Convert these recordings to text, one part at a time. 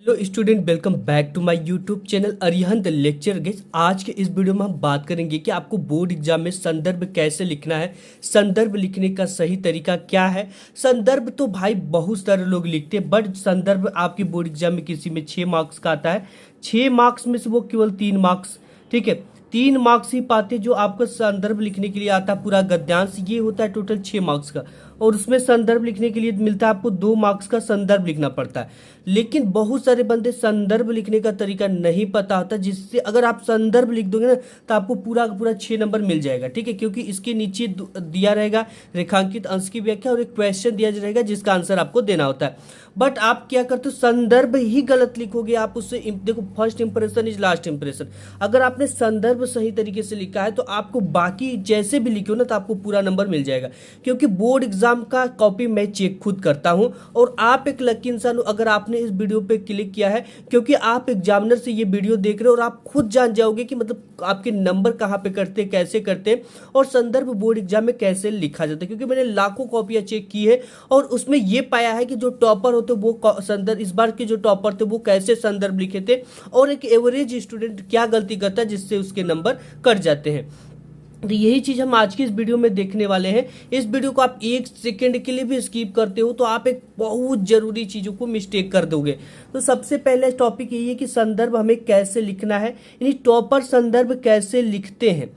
Hello student, welcome back to my YouTube channel Arihant lecture guess. आज के इस video में हम बात करेंगे कि आपको बोर्ड एग्जाम में संदर्भ कैसे लिखना है, संदर्भ लिखने का सही तरीका क्या है। संदर्भ तो भाई बहुत सारे लोग लिखते हैं, बट संदर्भ आपके बोर्ड एग्जाम में किसी में 6 मार्क्स का आता है। 6 मार्क्स में से वो केवल 3 मार्क्स, ठीक है, 3 मार्क्स ही पाते जो आपको संदर्भ लिखने के लिए आता है। पूरा गद्यांश ये होता है टोटल 6 मार्क्स का, और उसमें संदर्भ लिखने के लिए मिलता है आपको 2 मार्क्स का संदर्भ लिखना पड़ता है। लेकिन बहुत सारे बंदे संदर्भ लिखने का तरीका नहीं पता होता, जिससे अगर आप संदर्भ लिख दोगे ना तो आपको पूरा का पूरा 6 नंबर मिल जाएगा, ठीक है। क्योंकि इसके नीचे दिया रहेगा रेखांकित अंश की व्याख्या और एक क्वेश्चन दिया रहेगा जिसका आंसर आपको देना होता है। बट आप क्या करते हो, संदर्भ ही गलत लिखोगे आप, उससे देखो first impression is last impression. अगर आपने संदर्भ सही तरीके से लिखा है तो आपको बाकी जैसे भी लिखो ना तो आपको पूरा नंबर मिल जाएगा। क्योंकि बोर्ड एग्जाम का कॉपी मैं चेक खुद करता हूं, और आप एक लकी इंसान हो अगर आपने इस वीडियो पे क्लिक किया है, क्योंकि आप एग्जामिनर से ये वीडियो देख रहे हो और आप खुद जान जाओगे कि मतलब आपके नंबर कहां पे करते हैं, कैसे करते हैं, और संदर्भ बोर्ड एग्जाम में कैसे लिखा जाता है। क्योंकि मैंने लाखों कॉपियां चेक की है और उसमें यह पाया है कि जो टॉपर होते वो संदर्भ, इस बार के जो टॉपर थे वो कैसे संदर्भ लिखे थे, और एक एवरेज स्टूडेंट क्या गलती करता है जिससे उसके नंबर कट जाते हैं। तो यही चीज हम आज की इस वीडियो में देखने वाले हैं। इस वीडियो को आप 1 सेकंड के लिए भी स्किप करते हो तो आप एक बहुत जरूरी चीजों को मिस्टेक कर दोगे। तो सबसे पहले टॉपिक यही है कि संदर्भ हमें कैसे लिखना है, यानी टॉपर संदर्भ कैसे लिखते हैं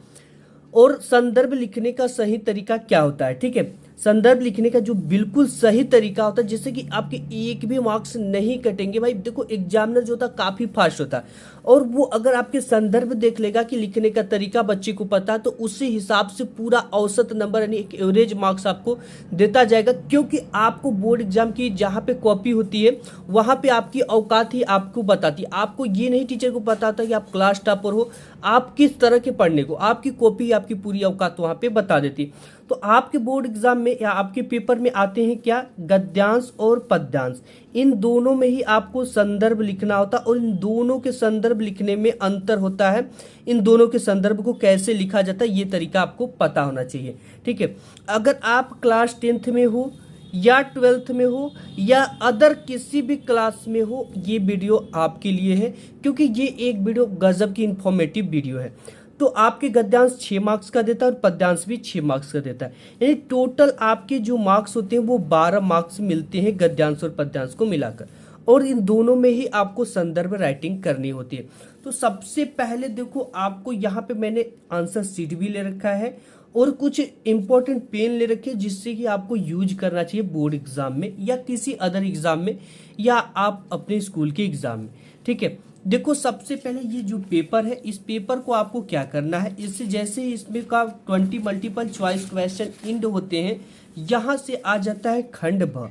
और संदर्भ लिखने का सही तरीका क्या होता है, ठीक है। संदर्भ लिखने का जो बिल्कुल सही तरीका होता है जिससे कि आपके एक भी मार्क्स नहीं कटेंगे। भाई देखो, एग्जामिनर जो होता है काफी फास्ट होता है, और वो अगर आपके संदर्भ देख लेगा कि लिखने का तरीका बच्चे को पता है तो उसी हिसाब से पूरा औसत नंबर यानी एक एवरेज मार्क्स आपको देता जाएगा। क्योंकि आपको बोर्ड एग्जाम की जहाँ पे कॉपी होती है वहाँ पे आपकी औकात ही आपको बताती है। आपको ये नहीं टीचर को पता था कि आप क्लास टॉपर हो, आप किस तरह के पढ़ने को, आपकी कॉपी आपकी पूरी औकात वहाँ पे बता देती है। तो आपके बोर्ड एग्जाम में या आपके पेपर में आते हैं क्या, गद्यांश और पद्यांश। इन दोनों में ही आपको संदर्भ लिखना होता है, और इन दोनों के संदर्भ लिखने में अंतर होता है। इन दोनों के संदर्भ को कैसे लिखा जाता है ये तरीका आपको पता होना चाहिए, ठीक है। अगर आप क्लास 10th में हो या 12th में हो या अदर किसी भी क्लास में हो, ये वीडियो आपके लिए है, क्योंकि ये एक वीडियो गजब की इंफॉर्मेटिव वीडियो है। तो आपके गद्यांश 6 मार्क्स का देता है और पद्यांश भी 6 मार्क्स का देता है, यानी टोटल आपके जो मार्क्स होते हैं वो 12 मार्क्स मिलते हैं गद्यांश और पद्यांश को मिलाकर, और इन दोनों में ही आपको संदर्भ राइटिंग करनी होती है। तो सबसे पहले देखो, आपको यहाँ पे मैंने आंसर शीट भी ले रखा है और कुछ इंपॉर्टेंट पेन ले रखे जिससे कि आपको यूज करना चाहिए बोर्ड एग्जाम में या किसी अदर एग्जाम में या आप अपने स्कूल के एग्जाम में, ठीक है। देखो, सबसे पहले ये जो पेपर है, इस पेपर को आपको क्या करना है, इससे जैसे इसमें का 20 मल्टीपल चॉइस क्वेश्चन इंड होते हैं, यहाँ से आ जाता है खंड भ।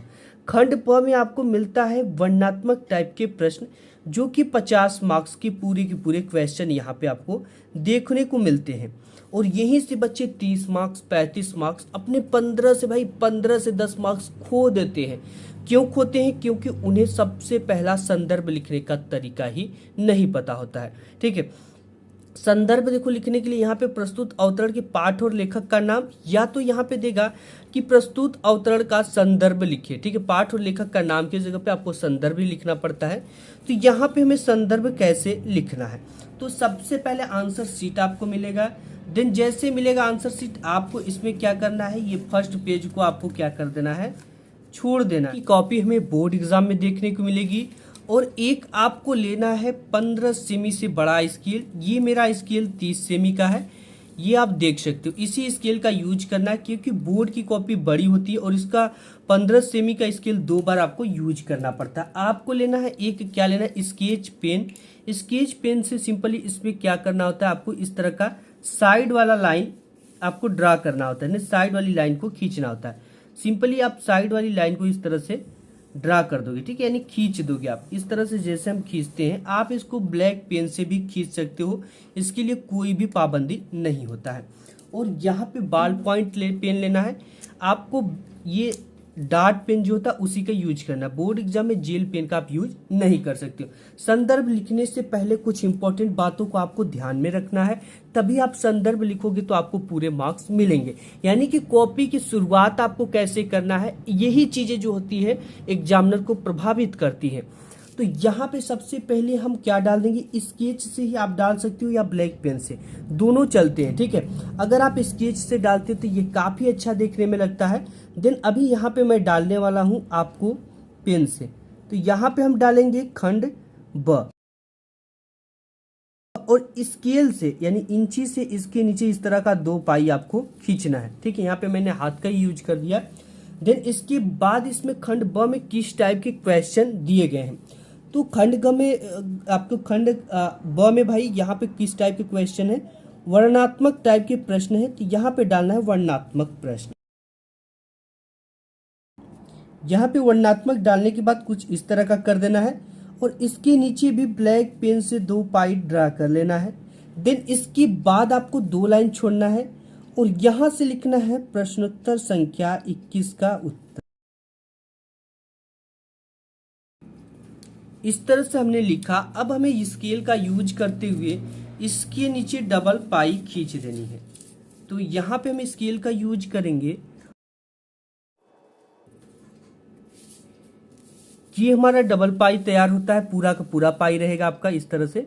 खंड भ में आपको मिलता है वर्णनात्मक टाइप के प्रश्न, जो कि 50 मार्क्स की पूरे क्वेश्चन यहाँ पे आपको देखने को मिलते हैं। और यहीं से बच्चे 30 मार्क्स 35 मार्क्स अपने 15 से 10 मार्क्स खो देते हैं। क्यों खोते हैं? क्योंकि उन्हें सबसे पहला संदर्भ लिखने का तरीका ही नहीं पता होता है, ठीक है। संदर्भ देखो लिखने के लिए यहाँ पे प्रस्तुत अवतरण के पाठ और लेखक का नाम, या तो यहाँ पे देगा कि प्रस्तुत अवतरण का संदर्भ लिखिए, ठीक है। पाठ और लेखक का नाम की जगह पे आपको संदर्भ ही लिखना पड़ता है। तो यहाँ पे हमें संदर्भ कैसे लिखना है, तो सबसे पहले आंसर शीट आपको मिलेगा। देन जैसे मिलेगा आंसर शीट, आपको इसमें क्या करना है, ये फर्स्ट पेज को आपको क्या कर देना है, छोड़ देना। की कॉपी हमें बोर्ड एग्जाम में देखने को मिलेगी। और एक आपको लेना है 15 सेमी से बड़ा स्केल। ये मेरा स्केल 30 सेमी का है, ये आप देख सकते हो। इसी स्केल का यूज करना है क्योंकि बोर्ड की कॉपी बड़ी होती है और इसका 15 सेमी का स्केल 2 बार आपको यूज करना पड़ता है। आपको लेना है एक, क्या लेना है, स्केच पेन। स्केच पेन से सिंपली इसमें क्या करना होता है, आपको इस तरह का साइड वाला लाइन आपको ड्रा करना होता है, साइड वाली लाइन को खींचना होता है। सिंपली आप साइड वाली लाइन को इस तरह से ड्रा कर दोगे, ठीक है, यानी खींच दोगे आप इस तरह से। जैसे हम खींचते हैं, आप इसको ब्लैक पेन से भी खींच सकते हो, इसके लिए कोई भी पाबंदी नहीं होता है। और यहाँ पे बॉल पॉइंट पेन लेना है आपको, ये डार्ट पेन जो होता है उसी का यूज करना। बोर्ड एग्जाम में जेल पेन का आप यूज नहीं कर सकते हो। संदर्भ लिखने से पहले कुछ इंपॉर्टेंट बातों को आपको ध्यान में रखना है, तभी आप संदर्भ लिखोगे तो आपको पूरे मार्क्स मिलेंगे। यानी कि कॉपी की शुरुआत आपको कैसे करना है, यही चीजें जो होती है एग्जामिनर को प्रभावित करती है। तो यहाँ पे सबसे पहले हम क्या डाल देंगे, स्केच से ही आप डाल सकते हो या ब्लैक पेन से, दोनों चलते हैं, ठीक है। अगर आप स्केच से डालते हो तो ये काफ़ी अच्छा देखने में लगता है। देन अभी यहाँ पे मैं डालने वाला हूँ आपको पेन से, तो यहाँ पे हम डालेंगे खंड ब, और स्केल से यानी इंची से इसके नीचे इस तरह का 2 पाई आपको खींचना है, ठीक है। यहाँ पे मैंने हाथ का ही यूज कर दिया। देन इसके बाद इसमें खंड ब में किस टाइप के क्वेश्चन दिए गए हैं, तो खंड ग में आपको खंड ब में भाई यहाँ पे किस टाइप के क्वेश्चन है, वर्णनात्मक टाइप के प्रश्न है, तो यहाँ पे डालना है वर्णनात्मक प्रश्न। यहाँ पे वर्णनात्मक डालने के बाद कुछ इस तरह का कर देना है, और इसके नीचे भी ब्लैक पेन से 2 पाई ड्रा कर लेना है। देन इसके बाद आपको 2 लाइन छोड़ना है, और यहाँ से लिखना है प्रश्नोत्तर संख्या 21 का उत्तर। इस तरह से हमने लिखा। अब हमें स्केल का यूज करते हुए इसके नीचे डबल पाई खींच देनी है, तो यहाँ पे हम स्केल का यूज करेंगे। ये हमारा डबल पाई तैयार होता है, पूरा का पूरा पाई रहेगा आपका इस तरह से।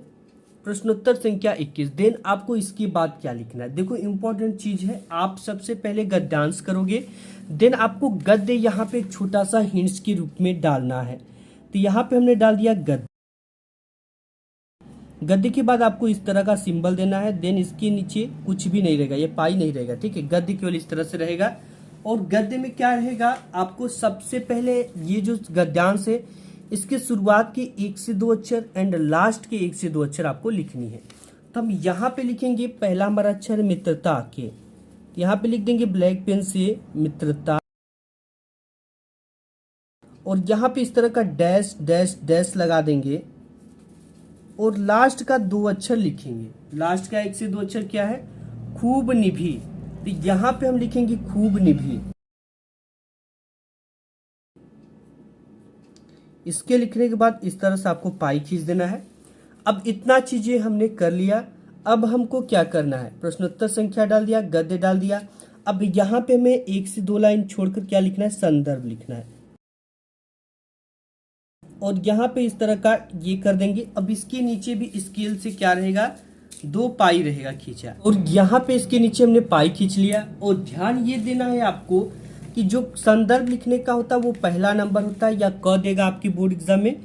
प्रश्नोत्तर संख्या 21। देन आपको इसके बाद क्या लिखना है, देखो इंपॉर्टेंट चीज है, आप सबसे पहले गद्यांश करोगे, देन आपको गद्य यहाँ पे एक छोटा सा हिंट्स के रूप में डालना है, तो यहाँ पे हमने डाल दिया गद्य। गद्य के बाद आपको इस तरह का सिंबल देना है। देन इसके नीचे कुछ भी नहीं रहेगा, ये पाई नहीं रहेगा, ठीक है। गद्य केवल इस तरह से रहेगा। और गद्य में क्या रहेगा, आपको सबसे पहले ये जो गद्यांश है इसके शुरुआत के 1 से 2 अक्षर एंड लास्ट के 1 से 2 अक्षर आपको लिखनी है। तो हम यहाँ पे लिखेंगे, पहला हमारा अक्षर मित्रता के, यहाँ पे लिख देंगे ब्लैक पेन से मित्रता, और यहाँ पे इस तरह का डैश डैश डैश लगा देंगे, और लास्ट का 2 अक्षर लिखेंगे। लास्ट का 1 से 2 अक्षर क्या है, खूब निभी, तो यहाँ पे हम लिखेंगे खूब निभी। इसके लिखने के बाद इस तरह से आपको पाई खींच देना है। अब इतना चीजें हमने कर लिया। अब हमको क्या करना है, प्रश्नोत्तर संख्या डाल दिया, गद्य डाल दिया। अब यहाँ पे हमें 1 से 2 लाइन छोड़कर क्या लिखना है, संदर्भ लिखना है, और यहाँ पे इस तरह का ये कर देंगे। अब इसके नीचे भी स्केल से क्या रहेगा, 2 पाई रहेगा खींचा, और यहाँ पे इसके नीचे हमने पाई खींच लिया। और ध्यान ये देना है आपको कि जो संदर्भ लिखने का होता है वो पहला नंबर होता है, या क देगा आपकी बोर्ड एग्जाम में,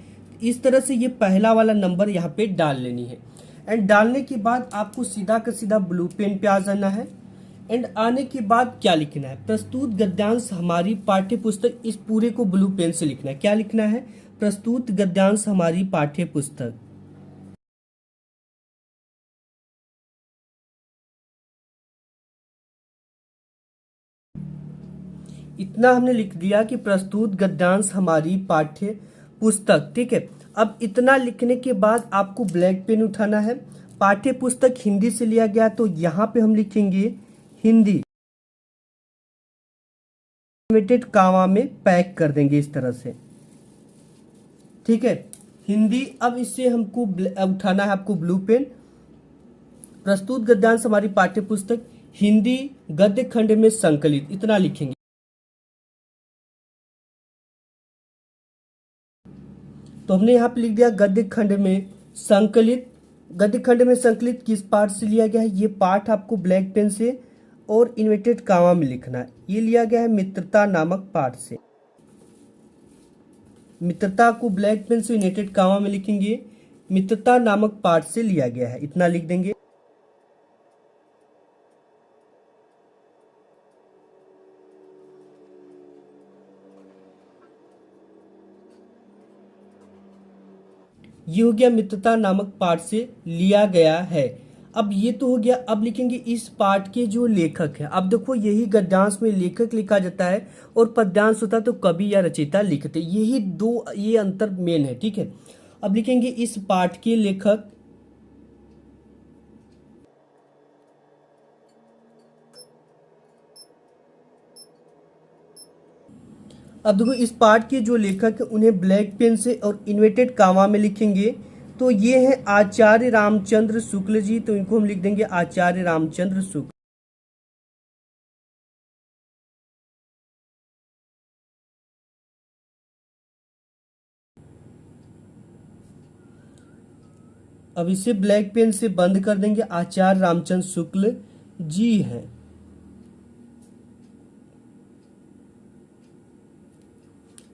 इस तरह से ये पहला वाला नंबर यहाँ पे डाल लेनी है। एंड डालने के बाद आपको सीधा का सीधा ब्लू पेन पे आ जाना है। एंड आने के बाद क्या लिखना है, प्रस्तुत गद्यांश हमारी पाठ्य पुस्तक, इस पूरे को ब्लू पेन से लिखना है। क्या लिखना है, प्रस्तुत गद्यांश हमारी पाठ्य पुस्तक। इतना हमने लिख दिया कि प्रस्तुत गद्यांश हमारी पाठ्य पुस्तक, ठीक है। अब इतना लिखने के बाद आपको ब्लैक पेन उठाना है। पाठ्य पुस्तक हिंदी से लिया गया, तो यहाँ पे हम लिखेंगे हिंदी, इन्वर्टेड कामा में पैक कर देंगे इस तरह से, ठीक है, हिंदी। अब इससे हमको उठाना है आपको ब्लू पेन। प्रस्तुत गद्यांश हमारी पाठ्य पुस्तक हिंदी गद्य खंड में संकलित, इतना लिखेंगे। तो हमने यहाँ पे लिख दिया गद्य खंड में संकलित। गद्य खंड में संकलित किस पाठ से लिया गया है, ये पाठ आपको ब्लैक पेन से और इन्वर्टेड कामा में लिखना है। ये लिया गया है मित्रता नामक पाठ से। मित्रता को ब्लैक पेन से इन्वर्टेड कामा में लिखेंगे, मित्रता नामक पाठ से लिया गया है, इतना लिख देंगे। ये हो गया मित्रता नामक पाठ से लिया गया है। अब ये तो हो गया। अब लिखेंगे इस पाठ के जो लेखक है। अब देखो यही गद्यांश में लेखक लिखा जाता है और पद्यांश होता है तो कवि या रचयिता लिखते, यही दो ये अंतर मेन है, ठीक है। अब लिखेंगे इस पाठ के लेखक, अब देखो इस पाठ के जो लेखक है उन्हें ब्लैक पेन से और इन्वर्टेड कामा में लिखेंगे, तो ये है आचार्य रामचंद्र शुक्ल जी, तो इनको हम लिख देंगे आचार्य रामचंद्र शुक्ल। अब इसे ब्लैक पेन से बंद कर देंगे। आचार्य रामचंद्र शुक्ल जी हैं।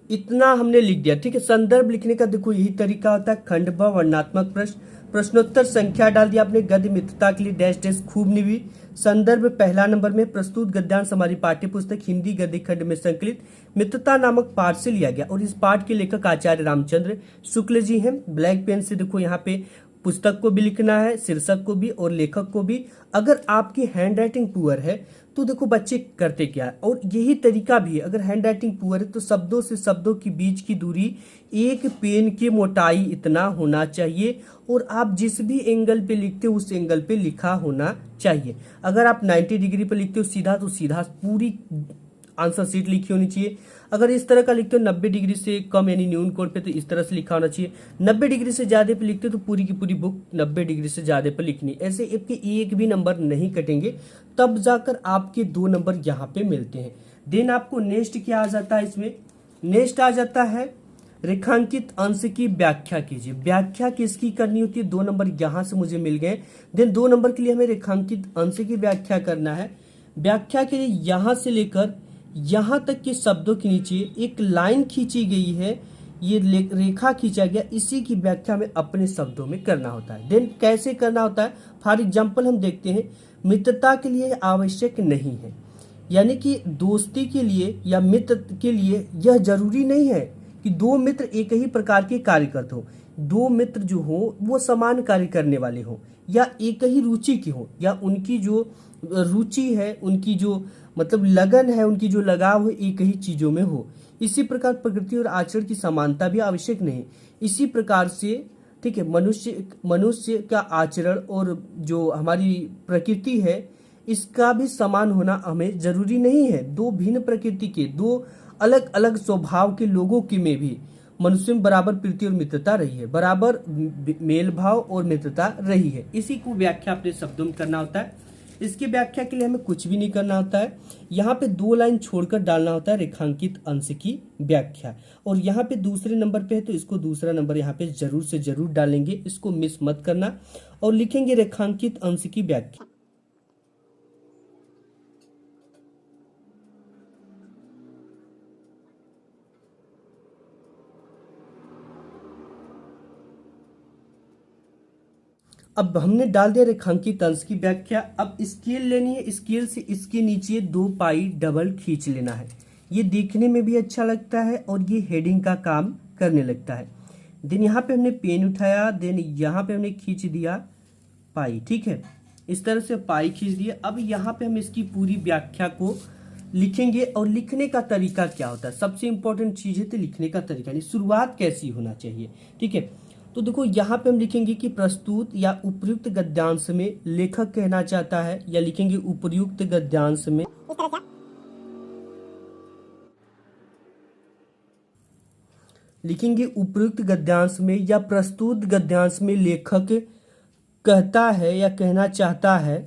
इतना हमने लिख दिया, ठीक है। संदर्भ लिखने का देखो यही तरीका होता है। खंड ब वर्णनात्मक प्रश्न, प्रश्नोत्तर संख्या डाल दिया आपने। गद्य मित्रता के लिए डैश डैश खूब निभी। संदर्भ पहला नंबर में। प्रस्तुत गद्यांश हमारी पाठ्य पुस्तक हिंदी गद्य खंड में संकलित मित्रता नामक पाठ से लिया गया और इस पाठ के लेखक आचार्य रामचंद्र शुक्ल जी हैं। ब्लैक पेन से देखो यहाँ पे पुस्तक को भी लिखना है, शीर्षक को भी और लेखक को भी। अगर आपकी हैंड राइटिंग पुअर है तो देखो बच्चे करते क्या है, और यही तरीका भी है। अगर हैंड राइटिंग पुअर है तो शब्दों से शब्दों के बीच की दूरी एक पेन की मोटाई इतना होना चाहिए और आप जिस भी एंगल पे लिखते हो उस एंगल पे लिखा होना चाहिए। अगर आप 90 डिग्री पे लिखते हो सीधा तो सीधा पूरी आंसर शीट लिखी होनी चाहिए। अगर इस तरह का लिखते हो 90 डिग्री से कम यानी न्यून कोण पे तो इस तरह से लिखा होना चाहिए। 90 डिग्री से ज्यादा पे लिखते हो तो पूरी की पूरी बुक 90 डिग्री से ज्यादा पे लिखनी। ऐसे आपके एक भी नंबर नहीं कटेंगे, तब जाकर आपके 2 नंबर यहाँ पे मिलते हैं। देन आपको नेक्स्ट क्या आ जाता है, इसमें नेक्स्ट आ जाता है रेखांकित अंश की व्याख्या कीजिए। व्याख्या किसकी करनी होती है, 2 नंबर यहाँ से मुझे मिल गए। देन 2 नंबर के लिए हमें रेखांकित अंश की व्याख्या करना है। व्याख्या के लिए यहाँ से लेकर यहाँ तक के शब्दों के नीचे एक लाइन खींची गई है, ये रेखा खींचा गया, इसी की व्याख्या में अपने शब्दों में करना होता है। देन कैसे करना होता है, फॉर एग्जाम्पल हम देखते हैं। मित्रता के लिए आवश्यक नहीं है, यानी कि दोस्ती के लिए या मित्र के लिए यह जरूरी नहीं है कि 2 मित्र एक ही प्रकार के कार्य करते हो। 2 मित्र जो हो वो समान कार्य करने वाले हो या एक ही रुचि के हो, या उनकी जो रुचि है, उनकी जो मतलब लगन है, उनकी जो लगाव है एक ही चीजों में हो। इसी प्रकार प्रकृति और आचरण की समानता भी आवश्यक नहीं। इसी प्रकार से ठीक है, मनुष्य का आचरण और जो हमारी प्रकृति है इसका भी समान होना हमें जरूरी नहीं है। 2 भिन्न प्रकृति के 2 अलग अलग स्वभाव के लोगों के में भी मनुष्य में बराबर प्रीति और मित्रता रही है, बराबर मेल भाव और मित्रता रही है। इसी को व्याख्या अपने शब्दों में करना होता है। इसकी व्याख्या के लिए हमें कुछ भी नहीं करना होता है। यहाँ पे 2 लाइन छोड़कर डालना होता है रेखांकित अंश की व्याख्या, और यहाँ पे दूसरे नंबर पे है तो इसको दूसरा नंबर यहाँ पे जरूर से जरूर डालेंगे, इसको मिस मत करना, और लिखेंगे रेखांकित अंश की व्याख्या। अब हमने डाल दिया रेखांकित अंश की व्याख्या। अब स्केल लेनी है, स्केल से इसके नीचे 2 पाई डबल खींच लेना है। ये देखने में भी अच्छा लगता है और ये हेडिंग का काम करने लगता है। देन यहाँ पे हमने पेन उठाया, देन यहाँ पे हमने खींच दिया पाई, ठीक है, इस तरह से पाई खींच दिया। अब यहाँ पे हम इसकी पूरी व्याख्या को लिखेंगे, और लिखने का तरीका क्या होता है, सबसे इंपॉर्टेंट चीज है तो लिखने का तरीका, यानी शुरुआत कैसी होना चाहिए, ठीक है। तो देखो यहाँ पे हम लिखेंगे कि प्रस्तुत या उपर्युक्त गद्यांश में लेखक कहना चाहता है, या लिखेंगे उपर्युक्त गद्यांश में, लिखेंगे उपर्युक्त गद्यांश में या प्रस्तुत गद्यांश में लेखक कहता है या कहना चाहता है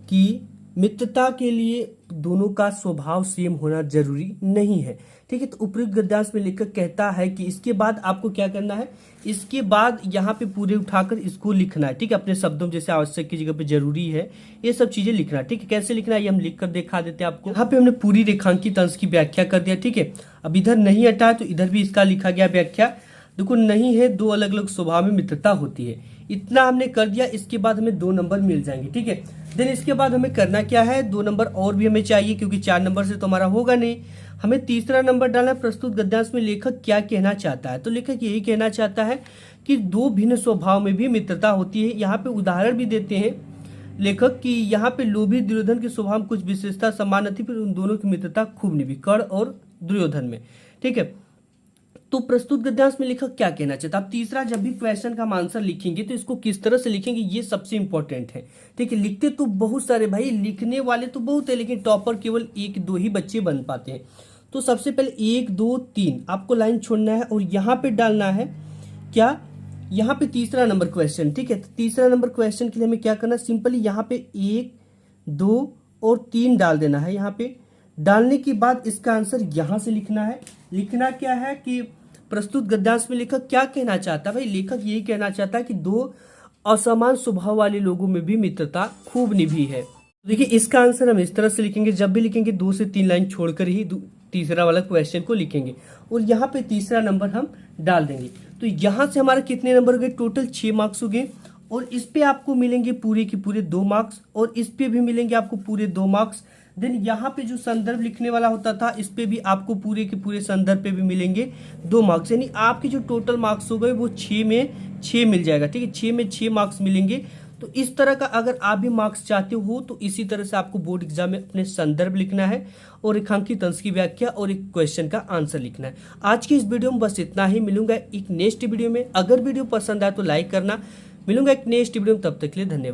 कि मित्रता के लिए दोनों का स्वभाव सेम होना जरूरी नहीं है, ठीक है। तो उपयुक्त गद्यांश में लेखक कहता है कि, इसके बाद आपको क्या करना है, इसके बाद यहाँ पे पूरे उठाकर इसको लिखना है, ठीक है, अपने शब्दों में, जैसे आवश्यक की जगह पे जरूरी है ये सब चीजें लिखना, ठीक है। कैसे लिखना है ये हम लिख कर दिखा देते हैं आपको। यहाँ पे हमने पूरी रेखांकित अंश की व्याख्या कर दिया, ठीक है। अब इधर नहीं हटा तो इधर भी इसका लिखा गया व्याख्या। देखो नहीं है, 2 अलग अलग स्वभाव में मित्रता होती है, इतना हमने कर दिया। इसके बाद हमें 2 नंबर मिल जाएंगे, ठीक है। देन इसके बाद हमें करना क्या है, 2 नंबर और भी हमें चाहिए, क्योंकि 4 नंबर से तो हमारा होगा नहीं। हमें तीसरा नंबर डालना है, प्रस्तुत गद्यांश में लेखक क्या कहना चाहता है। तो लेखक यही कहना चाहता है कि 2 भिन्न स्वभाव में भी मित्रता होती है। यहाँ पे उदाहरण भी देते हैं लेखक कि यहाँ पे लोभी दुर्योधन के स्वभाव में कुछ विशेषता समान थी, फिर उन दोनों की मित्रता खूब निभी, कर्ण और दुर्योधन में, ठीक है। तो प्रस्तुत गद्यांश में लेखक क्या कहना चाहता है। आप तीसरा जब भी क्वेश्चन का आंसर लिखेंगे तो इसको किस तरह से लिखेंगे ये सबसे इंपॉर्टेंट है, ठीक है। लिखते तो बहुत सारे भाई, लिखने वाले तो बहुत है, लेकिन टॉपर केवल 1-2 ही बच्चे बन पाते हैं। तो सबसे पहले 1 2 3 आपको लाइन छोड़ना है, और यहाँ पे डालना है क्या, यहाँ पे तीसरा नंबर क्वेश्चन, ठीक है। तो तीसरा नंबर क्वेश्चन के लिए हमें क्या करना, सिंपली यहाँ पे 1 2 और 3 डाल देना है। यहाँ पे डालने के बाद इसका आंसर यहाँ से लिखना है। लिखना क्या है कि प्रस्तुत गद्यांश में लेखक क्या कहना चाहता है? भाई लेखक यही कहना चाहता है कि दो असमान स्वभाव वाले लोगों में भी मित्रता खूब निभी है। देखिए इसका आंसर हम इस तरह से लिखेंगे, जब भी लिखेंगे 2 से 3 लाइन छोड़कर ही तीसरा वाला क्वेश्चन को लिखेंगे और यहाँ पे तीसरा नंबर हम डाल देंगे। तो यहाँ से हमारे कितने नंबर हो गए? टोटल 6 मार्क्स हो गए और इस पे आपको मिलेंगे पूरे के पूरे 2 मार्क्स और इस पे भी मिलेंगे आपको पूरे 2 मार्क्स। देन यहाँ पे जो संदर्भ लिखने वाला होता था इस पे भी आपको पूरे के पूरे संदर्भ पे भी मिलेंगे 2 मार्क्स, यानी आपके जो टोटल मार्क्स हो गए वो 6 में 6 मिल जाएगा। ठीक है, 6 में 6 मार्क्स मिलेंगे। तो इस तरह का अगर आप भी मार्क्स चाहते हो तो इसी तरह से आपको बोर्ड एग्जाम में अपने संदर्भ लिखना है और रेखांकित अंश की व्याख्या और एक क्वेश्चन का आंसर लिखना है। आज की इस वीडियो में बस इतना ही, मिलूंगा एक नेक्स्ट वीडियो में। अगर वीडियो पसंद आए तो लाइक करना। मिलूंगा एक नेक्स्ट वीडियो में, तब तक के लिए धन्यवाद।